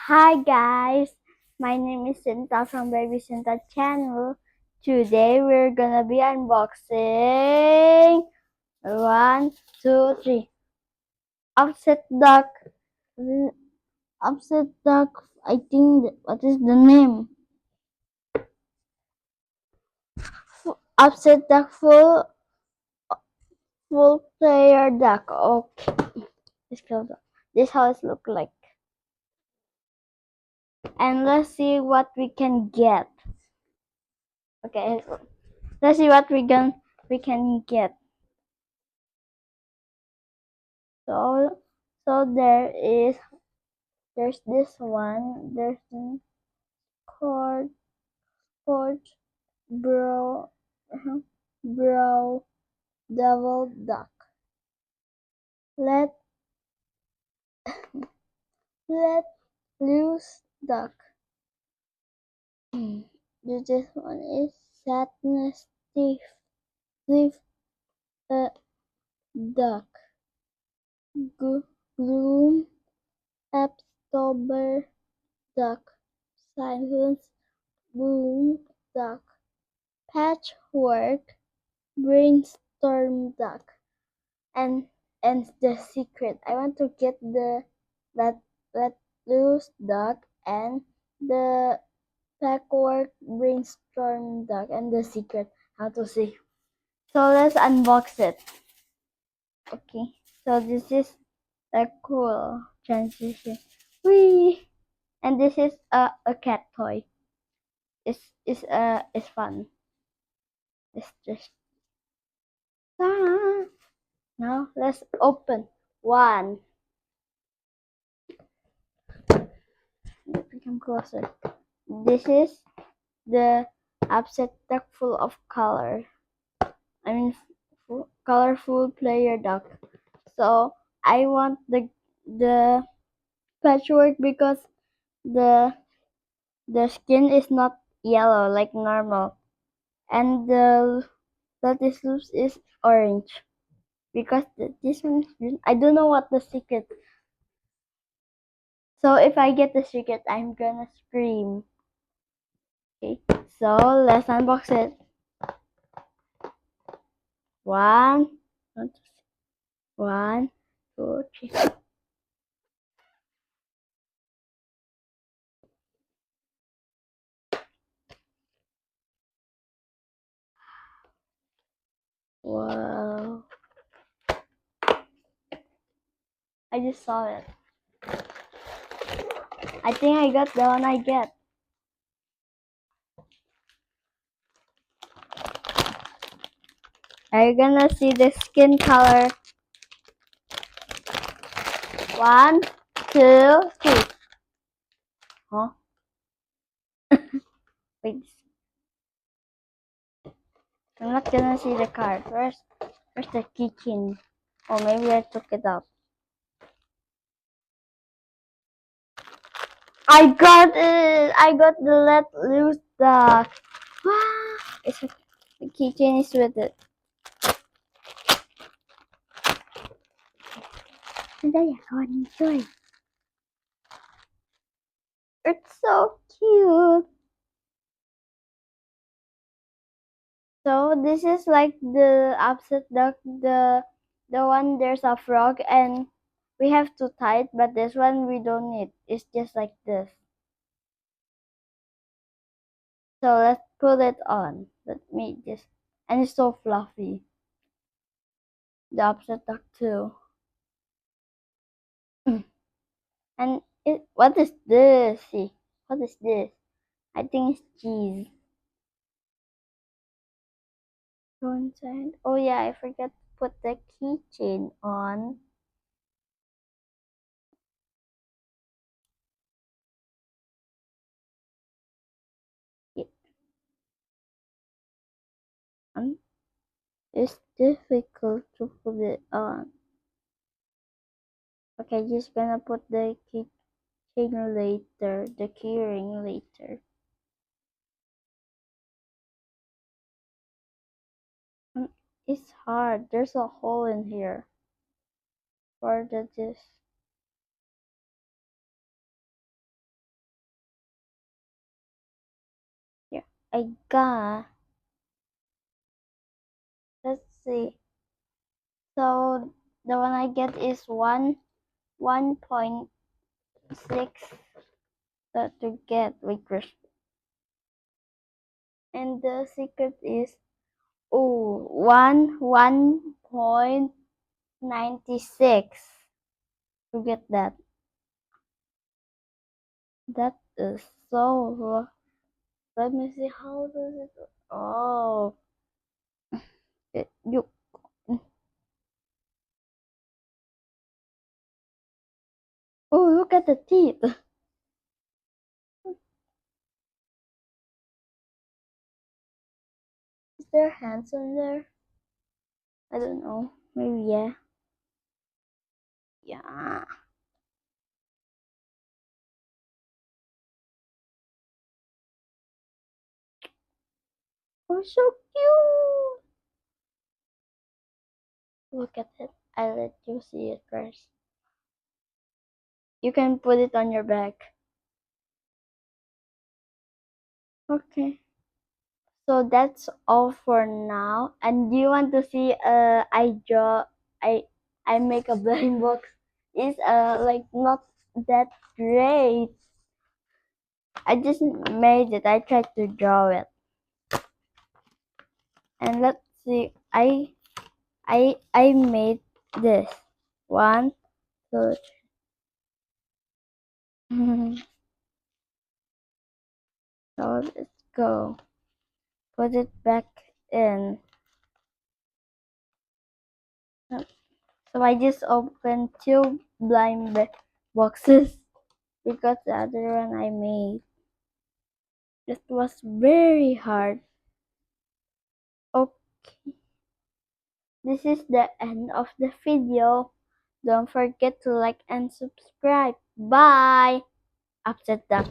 Hi guys, my name is Sinta from Baby Sinta channel. Today we're gonna be unboxing one, two, three. Upset duck. Upset duck. I think what is the name? Upset duck full player duck. Okay, let's go. This how it look like. And let's see what we can get. Okay, let's see what we can get. So there's this one. There's cord cord bro bro devil duck. Let let loose duck. This one is sadness thief duck. Gloom October duck. Silence boom duck. Patchwork brainstorm duck. And the secret. I want to get the let let loose duck and the backward brainstorm duck and the secret. How to see. So let's unbox it. Okay. So this is a cool transition. Whee! And this is a cat toy. It's fun. It's just now let's open one. Let me come closer. This is the upset duck full of color. I mean, colorful player duck. So I want the patchwork because the the skin is not yellow like normal, and the lettuce loose is orange because this one is green. I don't know what the secret. So if I get the secret, I'm gonna scream. Okay, so let's unbox it. One, one, two, three. Wow! I just saw it. I think I got the one I get. Are you gonna see the skin color? One, two, three. Huh? Wait. I'm not gonna see the card. Where's the keychain? Oh, maybe I took it out. I got it! I got the let loose duck. Wow! The keychain is with it. It's so cute. So this is like the upset duck, the one there's a frog and we have to tie it, but this one we don't need. It's just like this. So let's put it on. Let me just, and it's so fluffy. The upset duck too. And what is this? See, what is this? I think it's cheese. Go inside. Oh yeah, I forgot to put the keychain on. Yeah. It's difficult to put it on. Okay, just gonna put the keychain later, the keyring later. It's hard. There's a hole in here for this. I got. Let's see. So the one I get is 1.6 to get licorice. And the secret is 1.96 to get that. That is so. Let me see how does it. Oh, you. Oh, look at the teeth. Is there hands on there? I don't know. Maybe yeah. Yeah. Oh, so cute. Look at it. I let you see it first. You can put it on your back. Okay. So that's all for now. And do you want to see I I make a blind box. It's like not that great. I just made it. I tried to draw it. And let's see. I made this. One, two, three. So let's go. Put it back in. So I just opened two blind boxes because the other one I made. It was very hard. Okay, this is the end of the video. Don't forget to like and subscribe. Bye. Upset duck.